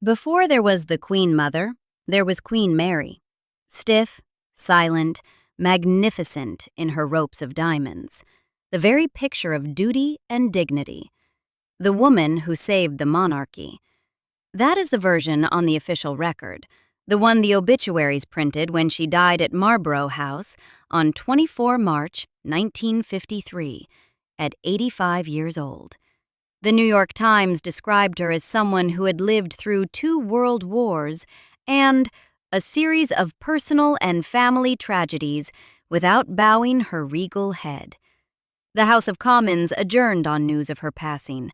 Before there was the Queen Mother, there was Queen Mary. Stiff, silent, magnificent in her ropes of diamonds, the very picture of duty and dignity. The woman who saved the monarchy. That is the version on the official record, the one the obituaries printed when she died at Marlborough House on 24 March 1953, at 85 years old. The New York Times described her as someone who had lived through 2 world wars and a series of personal and family tragedies without bowing her regal head. The House of Commons adjourned on news of her passing.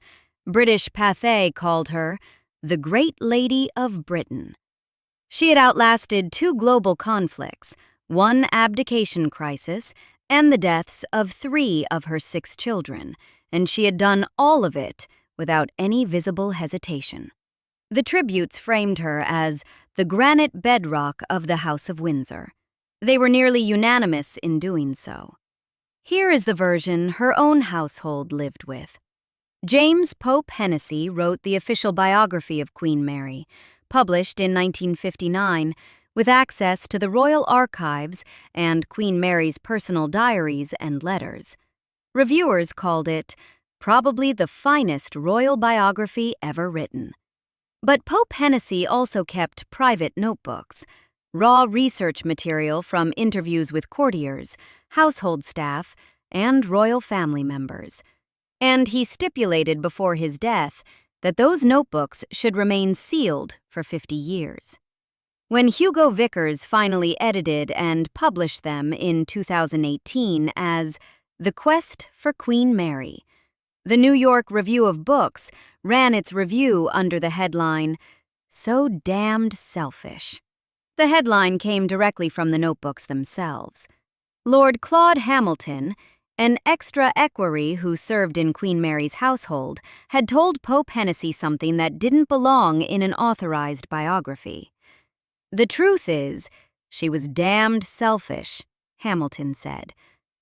British Pathé called her the Great Lady of Britain. She had outlasted 2 global conflicts, 1 abdication crisis, and the deaths of 3 of her 6 children, and she had done all of it without any visible hesitation. The tributes framed her as the granite bedrock of the House of Windsor. They were nearly unanimous in doing so. Here is the version her own household lived with. James Pope-Hennessy wrote the official biography of Queen Mary, published in 1959, with access to the royal archives and Queen Mary's personal diaries and letters. Reviewers called it probably the finest royal biography ever written. But Pope-Hennessy also kept private notebooks, raw research material from interviews with courtiers, household staff, and royal family members. And he stipulated before his death that those notebooks should remain sealed for 50 years. When Hugo Vickers finally edited and published them in 2018 as The Quest for Queen Mary, the New York Review of Books ran its review under the headline, "So Damned Selfish." The headline came directly from the notebooks themselves. Lord Claude Hamilton, an extra equerry who served in Queen Mary's household, had told Pope-Hennessy something that didn't belong in an authorized biography. "The truth is, she was damned selfish," Hamilton said.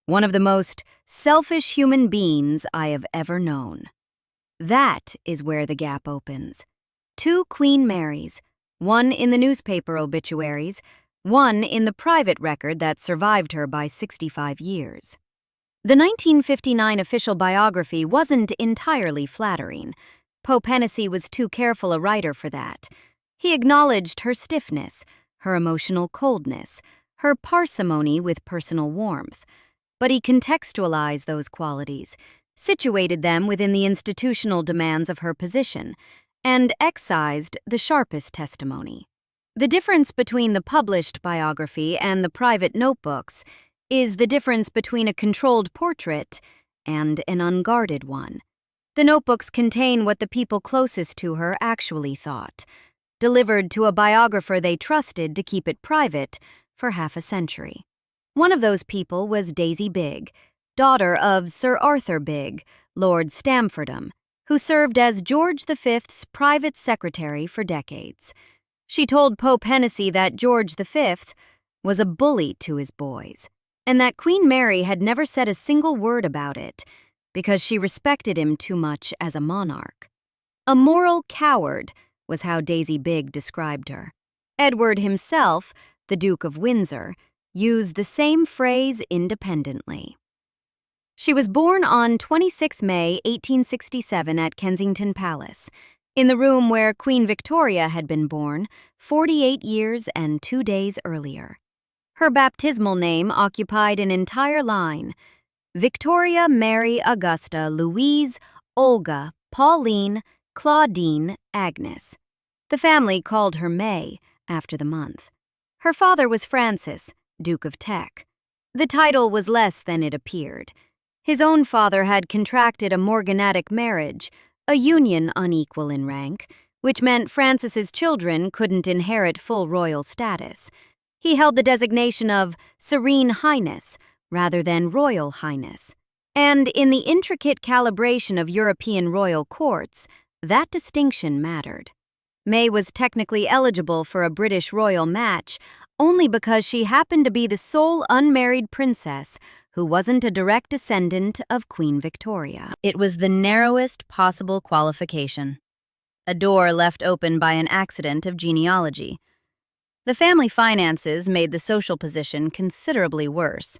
"One of the most selfish human beings I have ever known." That is where the gap opens. 2 Queen Marys, one in the newspaper obituaries, one in the private record that survived her by 65 years. The 1959 official biography wasn't entirely flattering. Pope-Hennessy was too careful a writer for that. He acknowledged her stiffness, her emotional coldness, her parsimony with personal warmth. But he contextualized those qualities, situated them within the institutional demands of her position, and excised the sharpest testimony. The difference between the published biography and the private notebooks is the difference between a controlled portrait and an unguarded one. The notebooks contain what the people closest to her actually thought, delivered to a biographer they trusted to keep it private for half a century. One of those people was Daisy Bigg, daughter of Sir Arthur Bigg, Lord Stamfordham, who served as George V's private secretary for decades. She told Pope-Hennessy that George V was a bully to his boys, and that Queen Mary had never said a single word about it because she respected him too much as a monarch. A moral coward was how Daisy Bigg described her. Edward himself, the Duke of Windsor, used the same phrase independently. She was born on 26 May 1867 at Kensington Palace, in the room where Queen Victoria had been born 48 years and 2 days earlier. Her baptismal name occupied an entire line: Victoria Mary Augusta Louise Olga Pauline Claudine Agnes. The family called her May after the month. Her father was Francis, Duke of Teck. The title was less than it appeared. His own father had contracted a morganatic marriage, a union unequal in rank, which meant Francis's children couldn't inherit full royal status. He held the designation of Serene Highness rather than Royal Highness. And in the intricate calibration of European royal courts, that distinction mattered. May was technically eligible for a British royal match only because she happened to be the sole unmarried princess who wasn't a direct descendant of Queen Victoria. It was the narrowest possible qualification. a door left open by an accident of genealogy. The family finances made the social position considerably worse.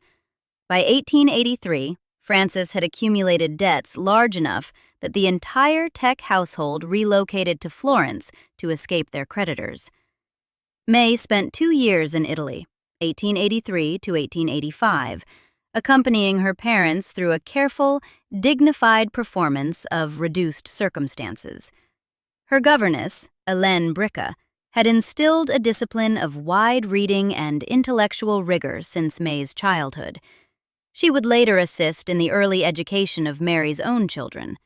By 1883, Frances had accumulated debts large enough that the entire Tech household relocated to Florence to escape their creditors. May spent 2 years in Italy, 1883 to 1885, accompanying her parents through a careful, dignified performance of reduced circumstances. Her governess, Hélène Bricca, had instilled a discipline of wide reading and intellectual rigor since May's childhood. She would later assist in the early education of Mary's own children.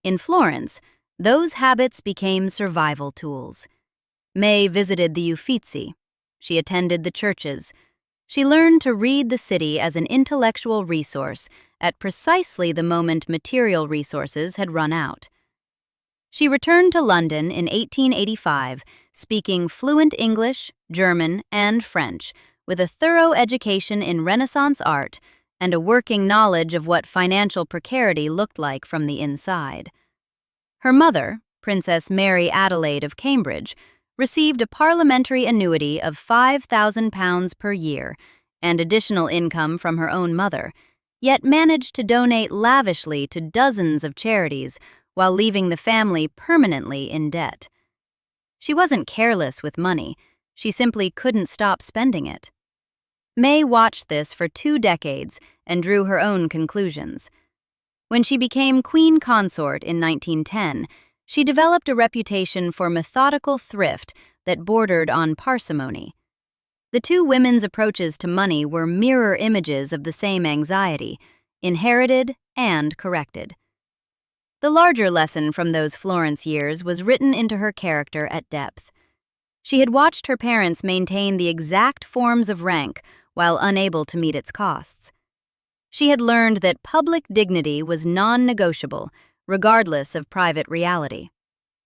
In Florence, those habits became survival tools. May visited the Uffizi. She attended the churches. She learned to read the city as an intellectual resource at precisely the moment material resources had run out. She returned to London in 1885, speaking fluent English, German, and French, with a thorough education in Renaissance art and a working knowledge of what financial precarity looked like from the inside. Her mother, Princess Mary Adelaide of Cambridge, received a parliamentary annuity of £5,000 per year and additional income from her own mother, yet managed to donate lavishly to dozens of charities while leaving the family permanently in debt. She wasn't careless with money, she simply couldn't stop spending it. May watched this for 2 decades and drew her own conclusions. When she became Queen Consort in 1910, she developed a reputation for methodical thrift that bordered on parsimony. The two women's approaches to money were mirror images of the same anxiety, inherited and corrected. The larger lesson from those Florence years was written into her character at depth. She had watched her parents maintain the exact forms of rank while unable to meet its costs. She had learned that public dignity was non-negotiable, regardless of private reality.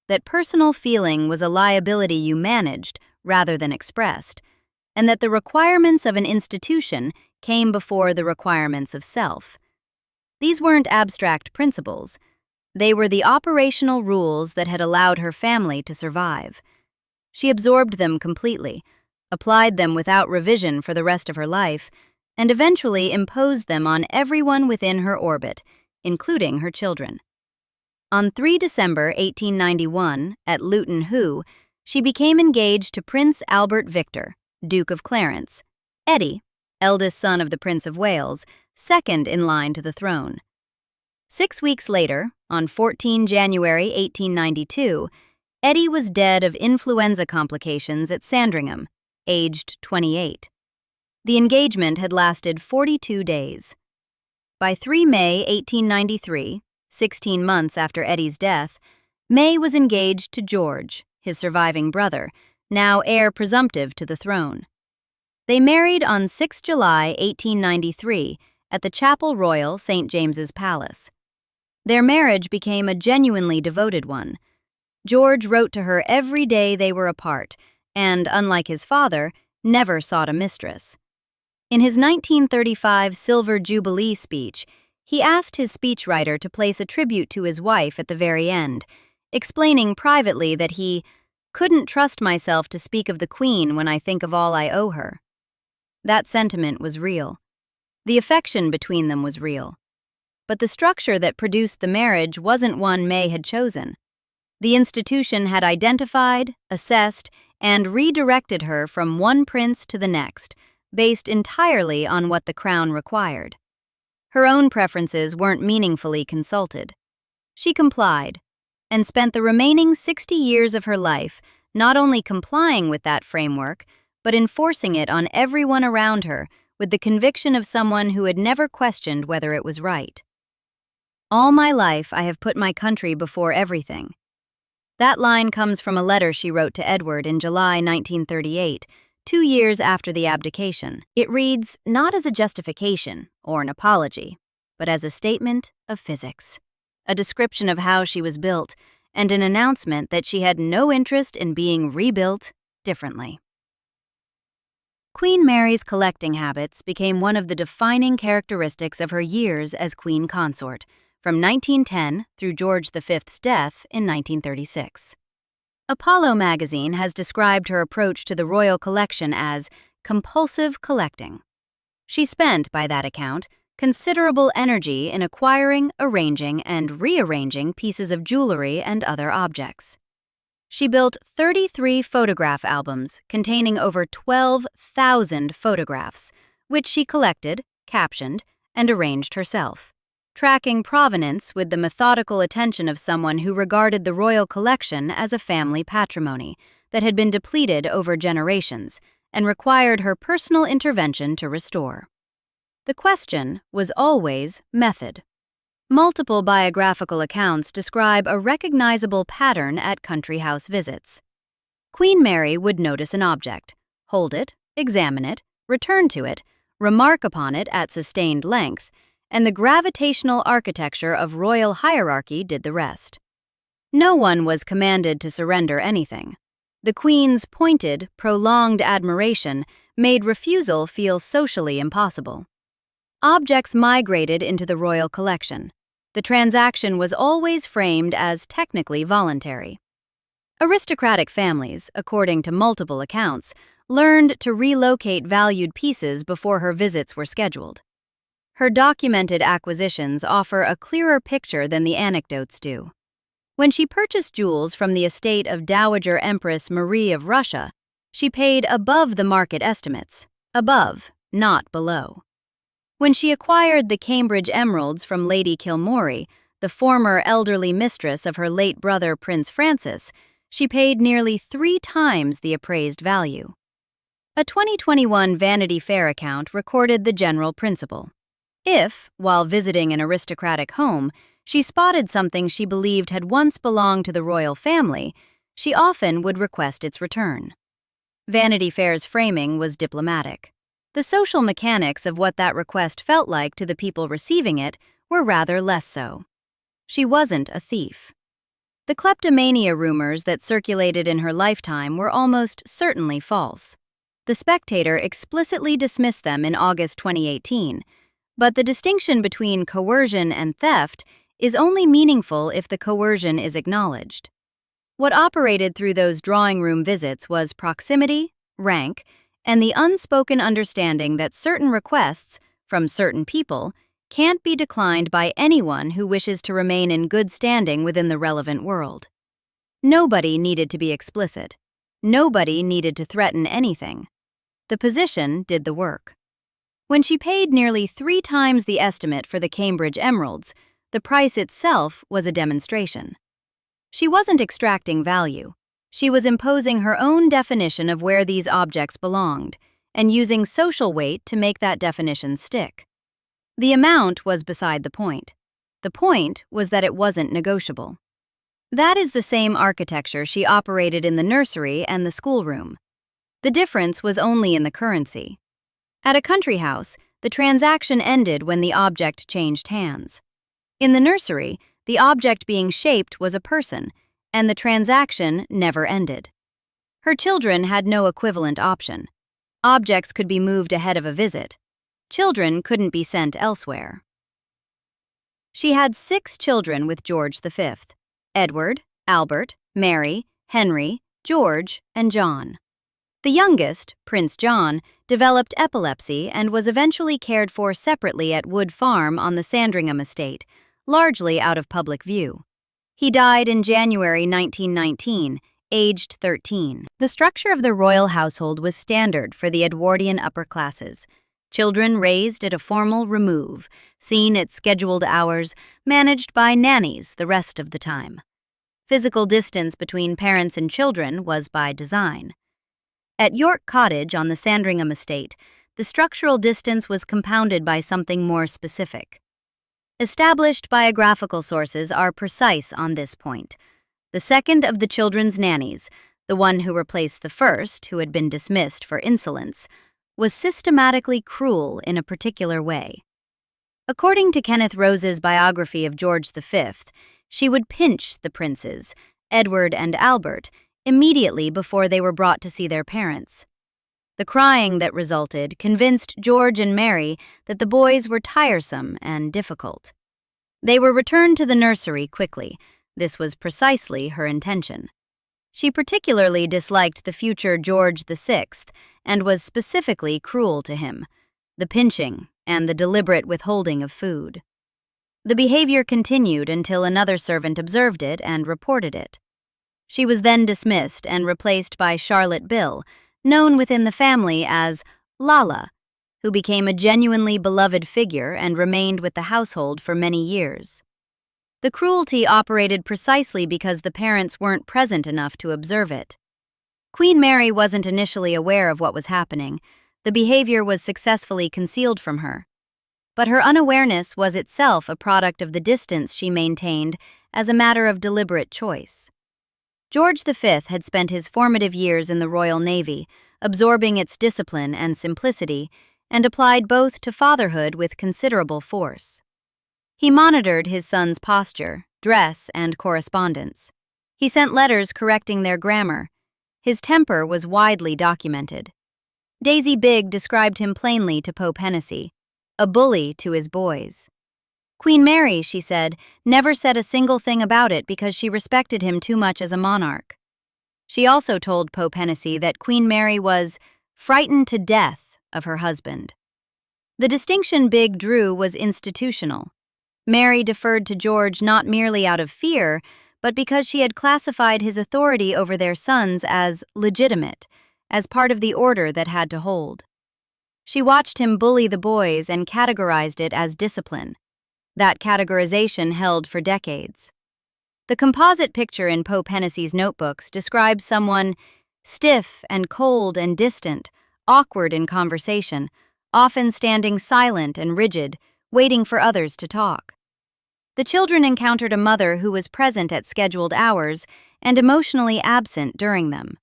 That personal feeling was a liability you managed rather than expressed, and that the requirements of an institution came before the requirements of self. These weren't abstract principles. They were the operational rules that had allowed her family to survive. She absorbed them completely, applied them without revision for the rest of her life, and eventually imposed them on everyone within her orbit, including her children. On 3 December 1891, at Luton Hoo, she became engaged to Prince Albert Victor, Duke of Clarence, Eddie, eldest son of the Prince of Wales, second in line to the throne. 6 weeks later, on 14 January 1892, Eddie was dead of influenza complications at Sandringham, aged 28. The engagement had lasted 42 days. By 3 May 1893, 16 months after Eddie's death, May was engaged to George, his surviving brother, now heir presumptive to the throne. They married on 6 July 1893 at the Chapel Royal, St. James's Palace. Their marriage became a genuinely devoted one. George wrote to her every day they were apart and, unlike his father, never sought a mistress. In his 1935 Silver Jubilee speech, he asked his speechwriter to place a tribute to his wife at the very end, explaining privately that he couldn't trust myself to speak of the Queen when I think of all I owe her. That sentiment was real. The affection between them was real. But the structure that produced the marriage wasn't one May had chosen. The institution had identified, assessed, and redirected her from one prince to the next, based entirely on what the crown required. Her own preferences weren't meaningfully consulted. She complied, and spent the remaining 60 years of her life not only complying with that framework, but enforcing it on everyone around her with the conviction of someone who had never questioned whether it was right. "All my life I have put my country before everything." That line comes from a letter she wrote to Edward in July 1938, 2 years after the abdication. It reads not as a justification or an apology, but as a statement of physics, a description of how she was built, and an announcement that she had no interest in being rebuilt differently. Queen Mary's collecting habits became one of the defining characteristics of her years as Queen Consort, from 1910 through George V's death in 1936. Apollo magazine has described her approach to the royal collection as compulsive collecting. She spent, by that account, considerable energy in acquiring, arranging, and rearranging pieces of jewelry and other objects. She built 33 photograph albums containing over 12,000 photographs, which she collected, captioned, and arranged herself, tracking provenance with the methodical attention of someone who regarded the royal collection as a family patrimony that had been depleted over generations and required her personal intervention to restore. The question was always method. Multiple biographical accounts describe a recognizable pattern at country house visits. Queen Mary would notice an object, hold it, examine it, return to it, remark upon it at sustained length, and the gravitational architecture of royal hierarchy did the rest. No one was commanded to surrender anything. The Queen's pointed, prolonged admiration made refusal feel socially impossible. Objects migrated into the royal collection. The transaction was always framed as technically voluntary. Aristocratic families, according to multiple accounts, learned to relocate valued pieces before her visits were scheduled. Her documented acquisitions offer a clearer picture than the anecdotes do. When she purchased jewels from the estate of Dowager Empress Marie of Russia, she paid above the market estimates, above, not below. When she acquired the Cambridge emeralds from Lady Kilmorey, the former elderly mistress of her late brother Prince Francis, she paid nearly 3 times the appraised value. A 2021 Vanity Fair account recorded the general principle. If, while visiting an aristocratic home, she spotted something she believed had once belonged to the royal family, she often would request its return. Vanity Fair's framing was diplomatic. The social mechanics of what that request felt like to the people receiving it were rather less so. She wasn't a thief. The kleptomania rumors that circulated in her lifetime were almost certainly false. The Spectator explicitly dismissed them in August 2018, but the distinction between coercion and theft is only meaningful if the coercion is acknowledged. What operated through those drawing room visits was proximity, rank, and the unspoken understanding that certain requests, from certain people, can't be declined by anyone who wishes to remain in good standing within the relevant world. Nobody needed to be explicit. Nobody needed to threaten anything. The position did the work. When she paid nearly 3 times the estimate for the Cambridge emeralds, the price itself was a demonstration. She wasn't extracting value. She was imposing her own definition of where these objects belonged, and using social weight to make that definition stick. The amount was beside the point. The point was that it wasn't negotiable. That is the same architecture she operated in the nursery and the schoolroom. The difference was only in the currency. At a country house, the transaction ended when the object changed hands. In the nursery, the object being shaped was a person, and the transaction never ended. Her children had no equivalent option. Objects could be moved ahead of a visit. Children couldn't be sent elsewhere. She had 6 children with George V: Edward, Albert, Mary, Henry, George, and John. The youngest, Prince John, developed epilepsy and was eventually cared for separately at Wood Farm on the Sandringham estate, largely out of public view. He died in January 1919, aged 13. The structure of the royal household was standard for the Edwardian upper classes. Children raised at a formal remove, seen at scheduled hours, managed by nannies the rest of the time. Physical distance between parents and children was by design. At York Cottage on the Sandringham estate, the structural distance was compounded by something more specific. Established biographical sources are precise on this point. The second of the children's nannies, the one who replaced the first, who had been dismissed for insolence, was systematically cruel in a particular way. According to Kenneth Rose's biography of George V, she would pinch the princes, Edward and Albert, immediately before they were brought to see their parents. The crying that resulted convinced George and Mary that the boys were tiresome and difficult. They were returned to the nursery quickly. This was precisely her intention. She particularly disliked the future George VI and was specifically cruel to him, the pinching and the deliberate withholding of food. The behavior continued until another servant observed it and reported it. She was then dismissed and replaced by Charlotte Bill, known within the family as Lala, who became a genuinely beloved figure and remained with the household for many years. The cruelty operated precisely because the parents weren't present enough to observe it. Queen Mary wasn't initially aware of what was happening. The behavior was successfully concealed from her. But her unawareness was itself a product of the distance she maintained as a matter of deliberate choice. George V had spent his formative years in the Royal Navy, absorbing its discipline and simplicity, and applied both to fatherhood with considerable force. He monitored his son's posture, dress, and correspondence. He sent letters correcting their grammar. His temper was widely documented. Daisy Bigg described him plainly to Pope-Hennessy, a bully to his boys. Queen Mary, she said, never said a single thing about it because she respected him too much as a monarch. She also told Pope-Hennessy that Queen Mary was frightened to death of her husband. The distinction Bigg drew was institutional. Mary deferred to George not merely out of fear, but because she had classified his authority over their sons as legitimate, as part of the order that had to hold. She watched him bully the boys and categorized it as discipline. That categorization held for decades. The composite picture in Pope-Hennessy's notebooks describes someone stiff and cold and distant, awkward in conversation, often standing silent and rigid, waiting for others to talk. The children encountered a mother who was present at scheduled hours and emotionally absent during them.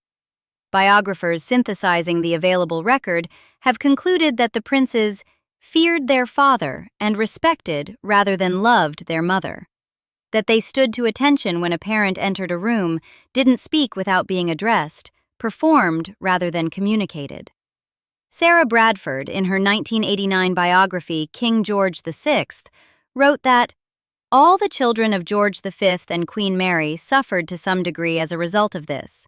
Biographers synthesizing the available record have concluded that the princes feared their father and respected rather than loved their mother. That they stood to attention when a parent entered a room, didn't speak without being addressed, performed rather than communicated. Sarah Bradford, in her 1989 biography King George VI, wrote that all the children of George V and Queen Mary suffered to some degree as a result of this.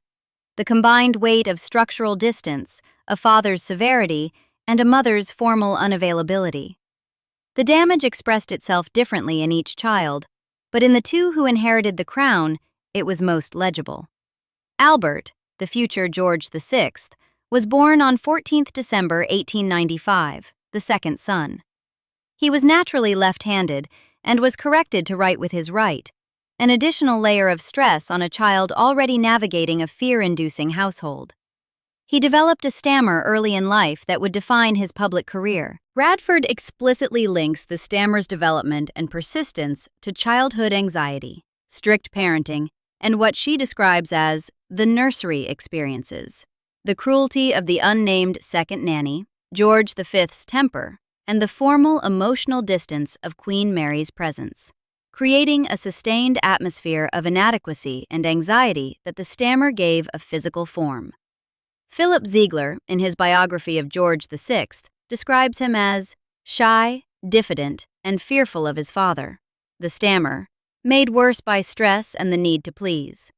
The combined weight of structural distance, a father's severity, and a mother's formal unavailability. The damage expressed itself differently in each child, but in the two who inherited the crown, it was most legible. Albert, the future George VI, was born on 14th December 1895, the second son. He was naturally left-handed and was corrected to write with his right, an additional layer of stress on a child already navigating a fear-inducing household. He developed a stammer early in life that would define his public career. Bradford explicitly links the stammer's development and persistence to childhood anxiety, strict parenting, and what she describes as the nursery experiences, the cruelty of the unnamed second nanny, George V's temper, and the formal emotional distance of Queen Mary's presence, creating a sustained atmosphere of inadequacy and anxiety that the stammer gave a physical form. Philip Ziegler, in his biography of George VI, describes him as shy, diffident, and fearful of his father, the stammer, made worse by stress and the need to please.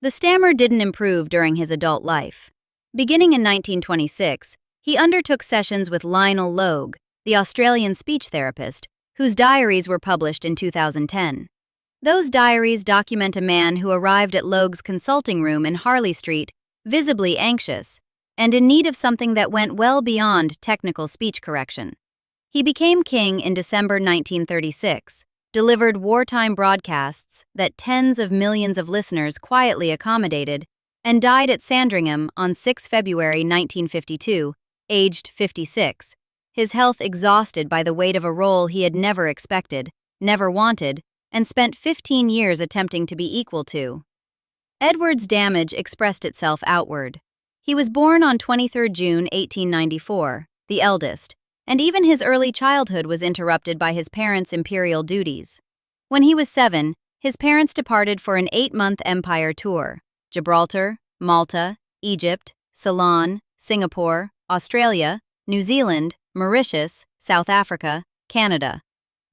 The stammer didn't improve during his adult life. Beginning in 1926, he undertook sessions with Lionel Logue, the Australian speech therapist, whose diaries were published in 2010. Those diaries document a man who arrived at Logue's consulting room in Harley Street, visibly anxious, and in need of something that went well beyond technical speech correction. He became king in December 1936, delivered wartime broadcasts that tens of millions of listeners quietly accommodated, and died at Sandringham on 6 February 1952, aged 56, his health exhausted by the weight of a role he had never expected, never wanted, and spent 15 years attempting to be equal to. Edward's damage expressed itself outward. He was born on 23 June 1894, the eldest, and even his early childhood was interrupted by his parents' imperial duties. When he was 7, his parents departed for an 8-month empire tour: Gibraltar, Malta, Egypt, Ceylon, Singapore, Australia, New Zealand, Mauritius, South Africa, Canada.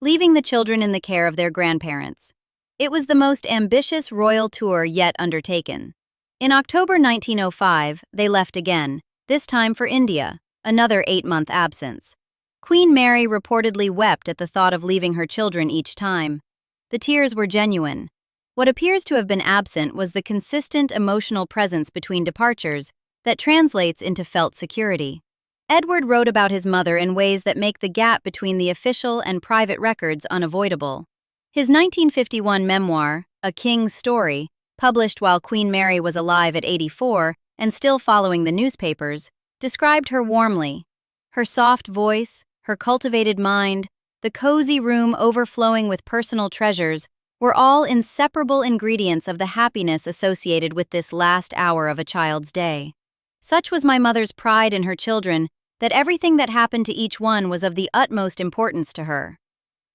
leaving the children in the care of their grandparents. It was the most ambitious royal tour yet undertaken. In October 1905, they left again, this time for India, another 8-month absence. Queen Mary reportedly wept at the thought of leaving her children each time. The tears were genuine. What appears to have been absent was the consistent emotional presence between departures that translates into felt security. Edward wrote about his mother in ways that make the gap between the official and private records unavoidable. His 1951 memoir, A King's Story, published while Queen Mary was alive at 84 and still following the newspapers, described her warmly. Her soft voice, her cultivated mind, the cozy room overflowing with personal treasures were all inseparable ingredients of the happiness associated with this last hour of a child's day. Such was my mother's pride in her children that everything that happened to each one was of the utmost importance to her.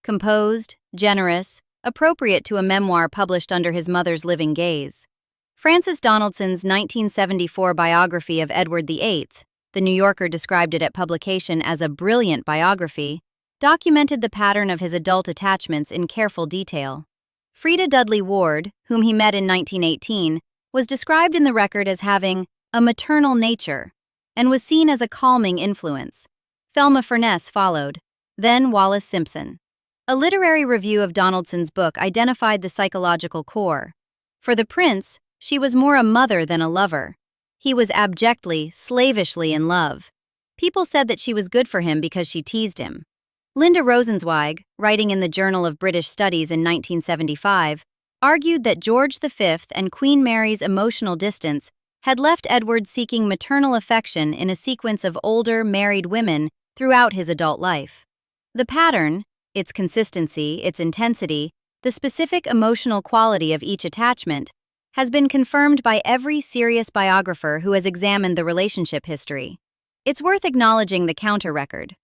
Composed, generous, appropriate to a memoir published under his mother's living gaze. Francis Donaldson's 1974 biography of Edward VIII, The New Yorker described it at publication as a brilliant biography, documented the pattern of his adult attachments in careful detail. Frida Dudley Ward, whom he met in 1918, was described in the record as having a maternal nature and was seen as a calming influence. Thelma Furness followed, then Wallis Simpson. A literary review of Donaldson's book identified the psychological core. For the prince, she was more a mother than a lover. He was abjectly, slavishly in love. People said that she was good for him because she teased him. Linda Rosenzweig, writing in the Journal of British Studies in 1975, argued that George V and Queen Mary's emotional distance had left Edward seeking maternal affection in a sequence of older, married women throughout his adult life. The pattern, its consistency, its intensity, the specific emotional quality of each attachment, has been confirmed by every serious biographer who has examined the relationship history. It's worth acknowledging the counter-record.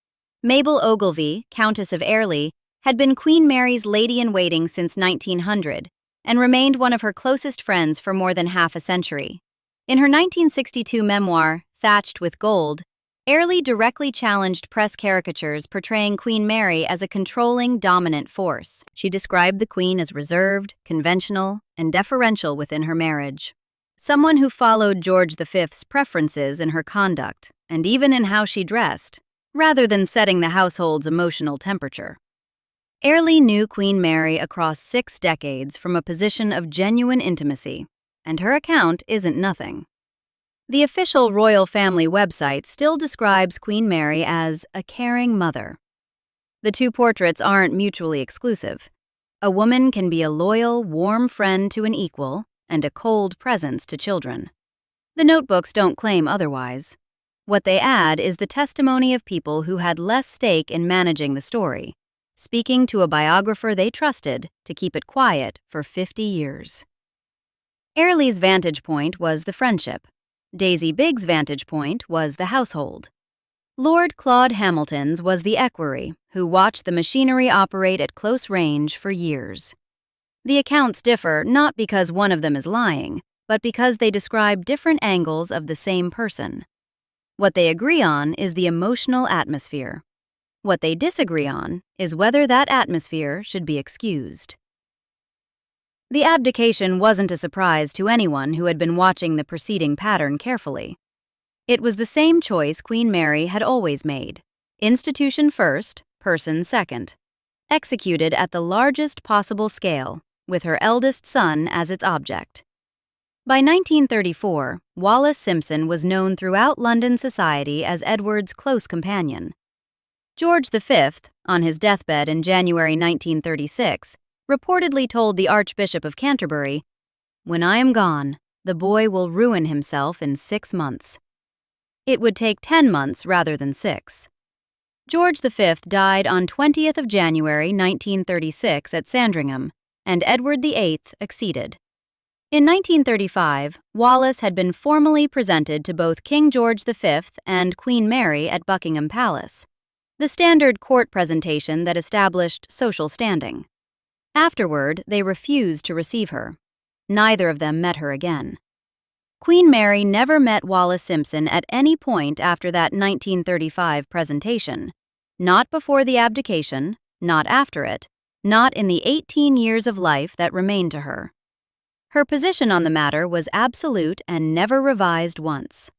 Mabel Ogilvy, Countess of Airlie, had been Queen Mary's lady-in-waiting since 1900 and remained one of her closest friends for more than half a century. In her 1962 memoir, Thatched with Gold, Airlie directly challenged press caricatures portraying Queen Mary as a controlling, dominant force. She described the Queen as reserved, conventional, and deferential within her marriage. Someone who followed George V's preferences in her conduct, and even in how she dressed, rather than setting the household's emotional temperature. Airlie knew Queen Mary across 6 decades from a position of genuine intimacy, and her account isn't nothing. The official royal family website still describes Queen Mary as a caring mother. The two portraits aren't mutually exclusive. A woman can be a loyal, warm friend to an equal and a cold presence to children. The notebooks don't claim otherwise. What they add is the testimony of people who had less stake in managing the story, speaking to a biographer they trusted to keep it quiet for 50 years. Airlie's vantage point was the friendship. Daisy Biggs' vantage point was the household. Lord Claude Hamilton's was the equerry, who watched the machinery operate at close range for years. The accounts differ not because one of them is lying, but because they describe different angles of the same person. What they agree on is the emotional atmosphere. What they disagree on is whether that atmosphere should be excused. The abdication wasn't a surprise to anyone who had been watching the preceding pattern carefully. It was the same choice Queen Mary had always made: institution first, person second. Executed at the largest possible scale, with her eldest son as its object. By 1934, Wallis Simpson was known throughout London society as Edward's close companion. George V, on his deathbed in January 1936, reportedly told the Archbishop of Canterbury, "When I am gone, the boy will ruin himself in 6 months." It would take 10 months rather than 6. George V died on 20th of January 1936 at Sandringham, and Edward VIII acceded. In 1935, Wallis had been formally presented to both King George V and Queen Mary at Buckingham Palace, the standard court presentation that established social standing. Afterward, they refused to receive her. Neither of them met her again. Queen Mary never met Wallis Simpson at any point after that 1935 presentation, not before the abdication, not after it, not in the 18 years of life that remained to her. Her position on the matter was absolute and never revised once.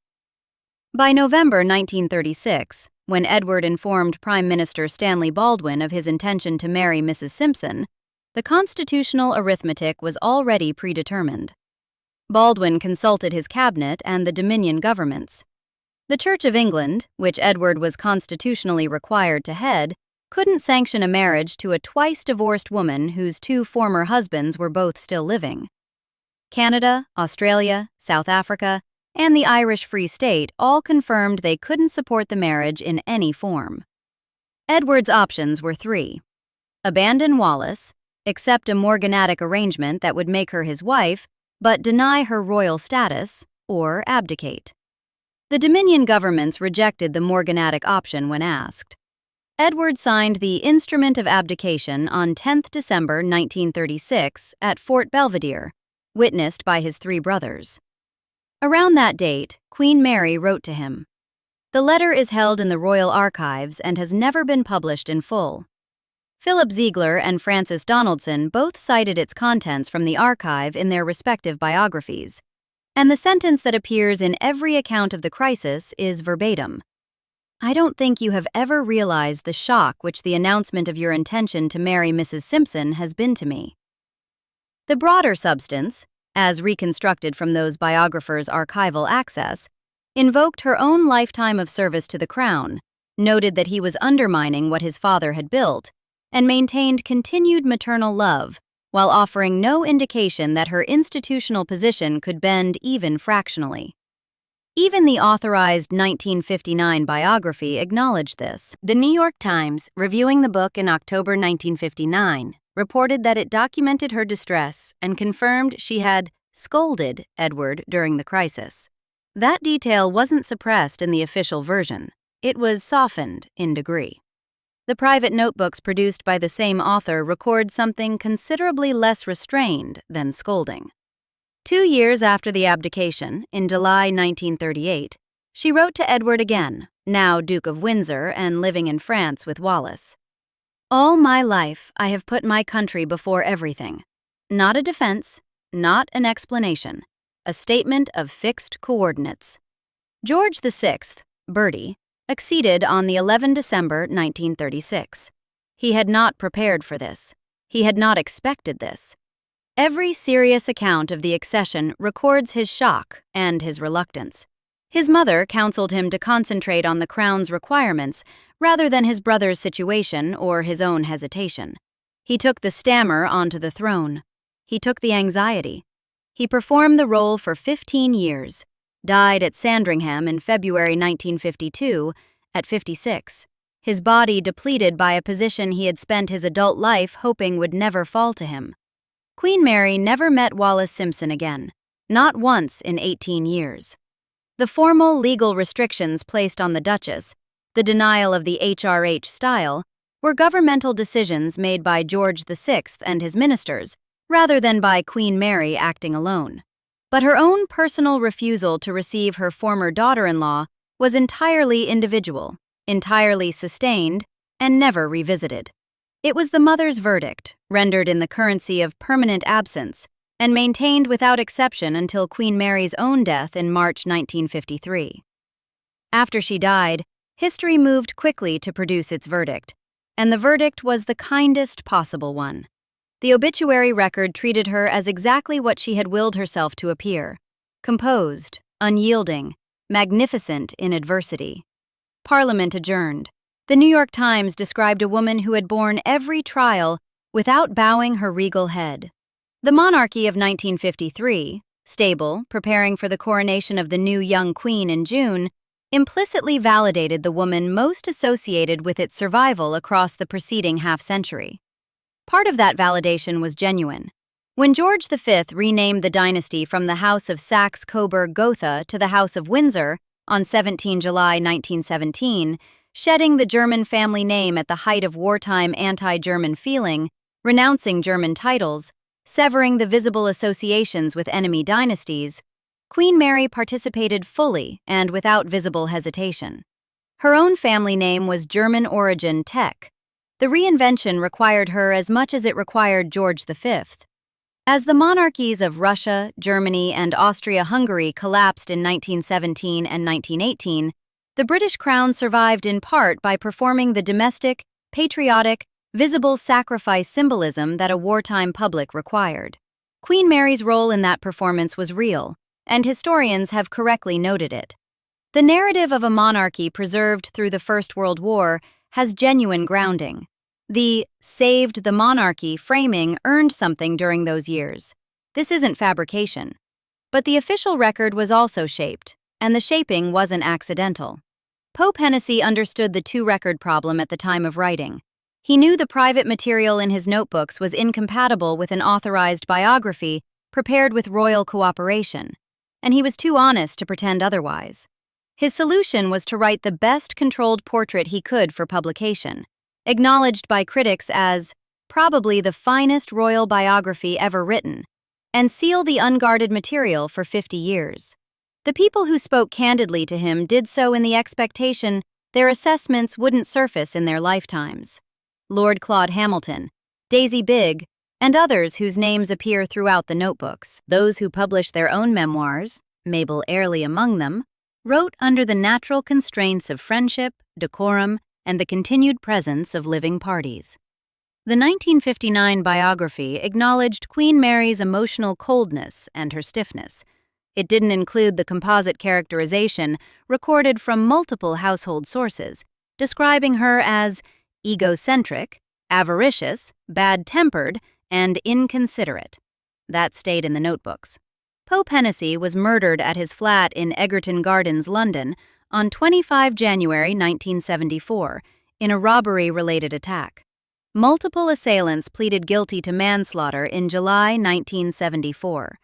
By November 1936, when Edward informed Prime Minister Stanley Baldwin of his intention to marry Mrs. Simpson, the constitutional arithmetic was already predetermined. Baldwin consulted his cabinet and the Dominion governments. The Church of England, which Edward was constitutionally required to head, couldn't sanction a marriage to a twice-divorced woman whose two former husbands were both still living. Canada, Australia, South Africa, and the Irish Free State all confirmed they couldn't support the marriage in any form. Edward's options were three: abandon Wallis, accept a morganatic arrangement that would make her his wife, but deny her royal status, or abdicate. The Dominion governments rejected the morganatic option when asked. Edward signed the Instrument of Abdication on 10 December 1936 at Fort Belvedere, witnessed by his three brothers. Around that date, Queen Mary wrote to him. The letter is held in the Royal Archives and has never been published in full. Philip Ziegler and Francis Donaldson both cited its contents from the archive in their respective biographies, and the sentence that appears in every account of the crisis is verbatim. I don't think you have ever realized the shock which the announcement of your intention to marry Mrs. Simpson has been to me. The broader substance, as reconstructed from those biographers' archival access, invoked her own lifetime of service to the crown, noted that he was undermining what his father had built, and maintained continued maternal love, while offering no indication that her institutional position could bend even fractionally. Even the authorized 1959 biography acknowledged this. The New York Times, reviewing the book in October 1959, reported that it documented her distress and confirmed she had scolded Edward during the crisis. That detail wasn't suppressed in the official version. It was softened in degree. The private notebooks produced by the same author record something considerably less restrained than scolding. 2 years after the abdication, in July 1938, she wrote to Edward again, now Duke of Windsor and living in France with Wallis. All my life I have put my country before everything. Not a defense, not an explanation, a statement of fixed coordinates. George VI, Bertie, acceded on the 11 December 1936. He had not prepared for this. He had not expected this. Every serious account of the accession records his shock and his reluctance. His mother counseled him to concentrate on the crown's requirements rather than his brother's situation or his own hesitation. He took the stammer onto the throne. He took the anxiety. He performed the role for 15 years, died at Sandringham in February 1952 at 56, his body depleted by a position he had spent his adult life hoping would never fall to him. Queen Mary never met Wallis Simpson again, not once in 18 years. The formal legal restrictions placed on the Duchess, the denial of the HRH style, were governmental decisions made by George VI and his ministers, rather than by Queen Mary acting alone. But her own personal refusal to receive her former daughter-in-law was entirely individual, entirely sustained, and never revisited. It was the mother's verdict, rendered in the currency of permanent absence, and maintained without exception until Queen Mary's own death in March 1953. After she died, history moved quickly to produce its verdict, and the verdict was the kindest possible one. The obituary record treated her as exactly what she had willed herself to appear: composed, unyielding, magnificent in adversity. Parliament adjourned. The New York Times described a woman who had borne every trial without bowing her regal head. The monarchy of 1953, stable, preparing for the coronation of the new young queen in June, implicitly validated the woman most associated with its survival across the preceding half-century. Part of that validation was genuine. When George V renamed the dynasty from the House of Saxe-Coburg-Gotha to the House of Windsor on 17 July 1917, shedding the German family name at the height of wartime anti-German feeling, renouncing German titles, severing the visible associations with enemy dynasties, Queen Mary participated fully and without visible hesitation. Her own family name was German origin Teck, The reinvention required her as much as it required George V. As the monarchies of Russia, Germany, and Austria-Hungary collapsed in 1917 and 1918, the British crown survived in part by performing the domestic, patriotic, visible sacrifice symbolism that a wartime public required. Queen Mary's role in that performance was real, and historians have correctly noted it. The narrative of a monarchy preserved through the First World War has genuine grounding. The "saved the monarchy" framing earned something during those years. This isn't fabrication. But the official record was also shaped, and the shaping wasn't accidental. Pope-Hennessy understood the two-record problem at the time of writing. He knew the private material in his notebooks was incompatible with an authorized biography prepared with royal cooperation, and he was too honest to pretend otherwise. His solution was to write the best controlled portrait he could for publication, acknowledged by critics as probably the finest royal biography ever written, and seal the unguarded material for 50 years. The people who spoke candidly to him did so in the expectation their assessments wouldn't surface in their lifetimes. Lord Claude Hamilton, Daisy Bigg, and others whose names appear throughout the notebooks. Those who published their own memoirs, Mabel Airlie among them, wrote under the natural constraints of friendship, decorum, and the continued presence of living parties. The 1959 biography acknowledged Queen Mary's emotional coldness and her stiffness. It didn't include the composite characterization recorded from multiple household sources, describing her as egocentric, avaricious, bad-tempered, and inconsiderate. That stayed in the notebooks. Pope-Hennessy was murdered at his flat in Egerton Gardens, London, on 25 January 1974, in a robbery-related attack. Multiple assailants pleaded guilty to manslaughter in July 1974.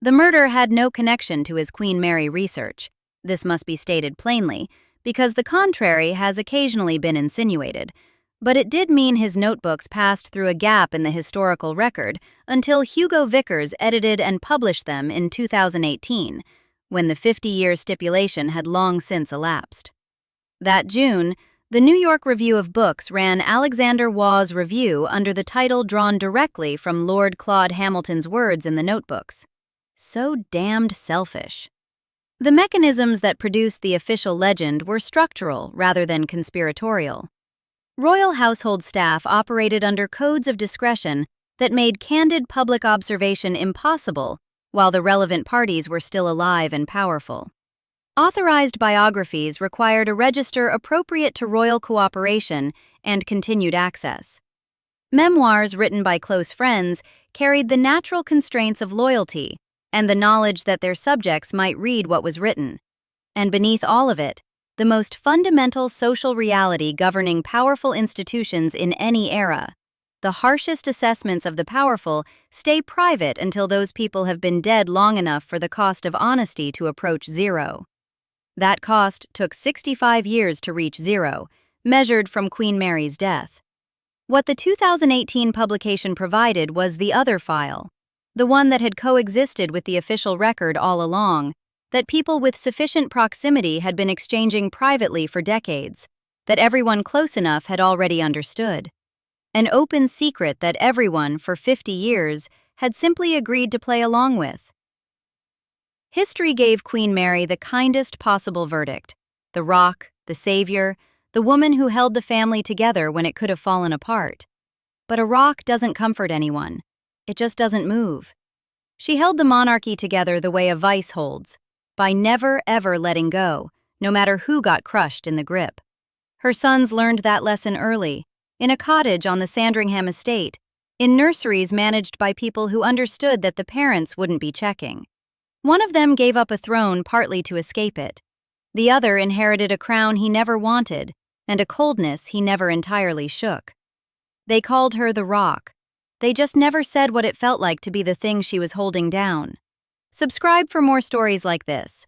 The murder had no connection to his Queen Mary research. This must be stated plainly, because the contrary has occasionally been insinuated, but it did mean his notebooks passed through a gap in the historical record until Hugo Vickers edited and published them in 2018, when the 50-year stipulation had long since elapsed. That June, the New York Review of Books ran Alexander Waugh's review under the title drawn directly from Lord Claude Hamilton's words in the notebooks. So damned selfish. The mechanisms that produced the official legend were structural rather than conspiratorial. Royal household staff operated under codes of discretion that made candid public observation impossible while the relevant parties were still alive and powerful. Authorized biographies required a register appropriate to royal cooperation and continued access. Memoirs written by close friends carried the natural constraints of loyalty and the knowledge that their subjects might read what was written. And beneath all of it, the most fundamental social reality governing powerful institutions in any era. The harshest assessments of the powerful stay private until those people have been dead long enough for the cost of honesty to approach zero. That cost took 65 years to reach zero, measured from Queen Mary's death. What the 2018 publication provided was the other file, the one that had coexisted with the official record all along, that people with sufficient proximity had been exchanging privately for decades, that everyone close enough had already understood. An open secret that everyone, for 50 years, had simply agreed to play along with. History gave Queen Mary the kindest possible verdict: the rock, the savior, the woman who held the family together when it could have fallen apart. But a rock doesn't comfort anyone. It just doesn't move. She held the monarchy together the way a vice holds, by never ever letting go, no matter who got crushed in the grip. Her sons learned that lesson early, in a cottage on the Sandringham estate, in nurseries managed by people who understood that the parents wouldn't be checking. One of them gave up a throne partly to escape it. The other inherited a crown he never wanted, and a coldness he never entirely shook. They called her the Rock. They just never said what it felt like to be the thing she was holding down. Subscribe for more stories like this.